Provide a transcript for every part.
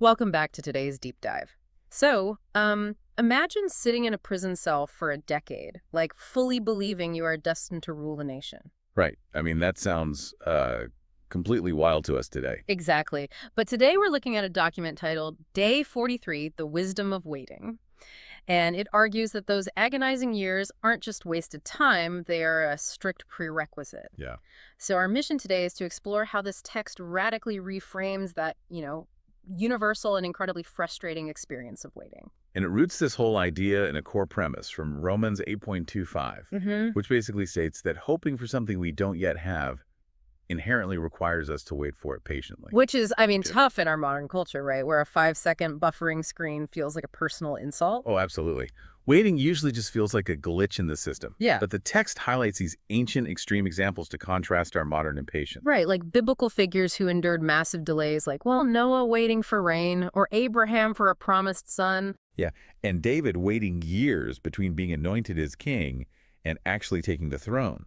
Welcome back to today's deep dive. Imagine sitting in a prison cell for a decade, like fully believing you are destined to rule the nation. Right. I mean, that sounds completely wild to us today. Exactly. But today we're looking at a document titled Day 43, The Wisdom of Waiting. And it argues that those agonizing years aren't just wasted time, they are a strict prerequisite. Yeah. So our mission today is to explore how this text radically reframes that, universal and incredibly frustrating experience of waiting. And it roots this whole idea in a core premise from Romans 8.25, Mm-hmm. which basically states that hoping for something we don't yet have inherently requires us to wait for it patiently. Which is, I mean, Sure. tough in our modern culture, right? Where a 5-second buffering screen feels like a personal insult. Oh, absolutely. Waiting usually just feels like a glitch in the system. Yeah. But the text highlights these ancient extreme examples to contrast our modern impatience. Right, like biblical figures who endured massive delays, like, well, Noah waiting for rain, or Abraham for a promised son. Yeah. And David waiting years between being anointed as king and actually taking the throne.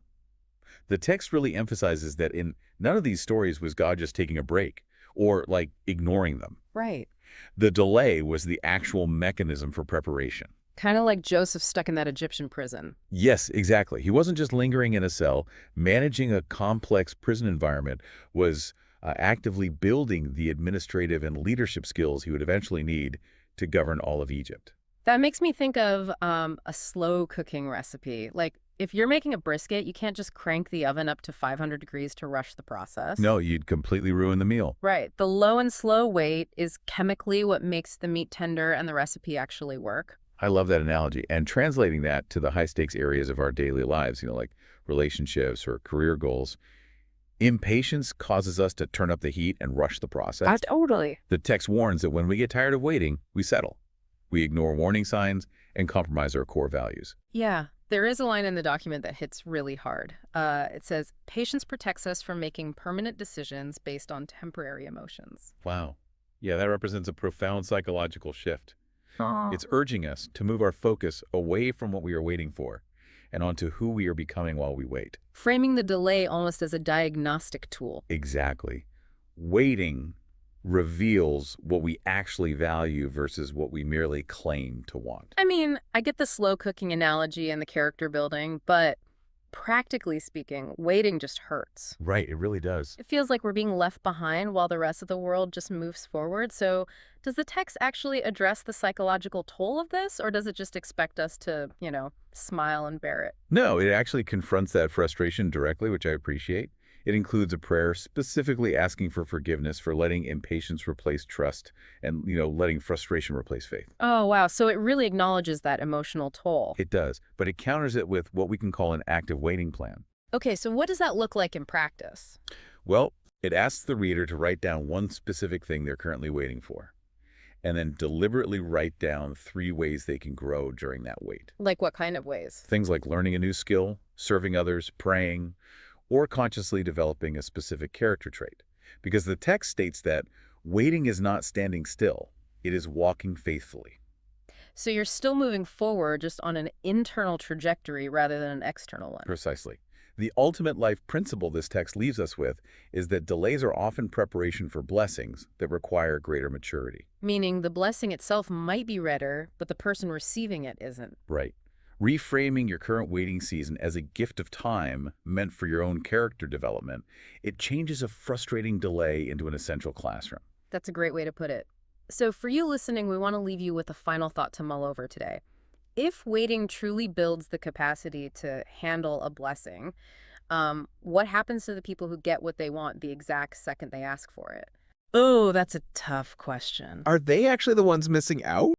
The text really emphasizes that in none of these stories was God just taking a break or like ignoring them. Right. The delay was the actual mechanism for preparation. Kind of like Joseph stuck in that Egyptian prison. Yes, exactly. He wasn't just lingering in a cell. Managing a complex prison environment was actively building the administrative and leadership skills he would eventually need to govern all of Egypt. That makes me think of a slow cooking recipe. Like, if you're making a brisket, you can't just crank the oven up to 500 degrees to rush the process. No, you'd completely ruin the meal. Right. The low and slow wait is chemically what makes the meat tender and the recipe actually work. I love that analogy. And translating that to the high-stakes areas of our daily lives, like relationships or career goals, impatience causes us to turn up the heat and rush the process. Totally. The text warns that when we get tired of waiting, we settle. We ignore warning signs and compromise our core values. Yeah, there is a line in the document that hits really hard. It says, patience protects us from making permanent decisions based on temporary emotions. Wow. Yeah, that represents a profound psychological shift. Aw. It's urging us to move our focus away from what we are waiting for and onto who we are becoming while we wait. Framing the delay almost as a diagnostic tool. Exactly. Waiting reveals what we actually value versus what we merely claim to want. I mean, I get the slow cooking analogy and the character building, but practically speaking, waiting just hurts. Right, it really does. It feels like we're being left behind while the rest of the world just moves forward. So, does the text actually address the psychological toll of this, or does it just expect us to, smile and bear it? No, it actually confronts that frustration directly, which I appreciate. It includes a prayer specifically asking for forgiveness for letting impatience replace trust and, letting frustration replace faith. Oh, wow. So it really acknowledges that emotional toll. It does, but it counters it with what we can call an active waiting plan. Okay, so what does that look like in practice? Well, it asks the reader to write down one specific thing they're currently waiting for, and then deliberately write down 3 ways they can grow during that wait. Like what kind of ways? Things like learning a new skill, serving others, praying, or consciously developing a specific character trait. Because the text states that waiting is not standing still, it is walking faithfully. So you're still moving forward just on an internal trajectory rather than an external one. Precisely. The ultimate life principle this text leaves us with is that delays are often preparation for blessings that require greater maturity. Meaning the blessing itself might be redder, but the person receiving it isn't. Right. Reframing your current waiting season as a gift of time meant for your own character development, it changes a frustrating delay into an essential classroom. That's a great way to put it. So for you listening, we want to leave you with a final thought to mull over today. If waiting truly builds the capacity to handle a blessing, what happens to the people who get what they want the exact second they ask for it? Oh, that's a tough question. Are they actually the ones missing out?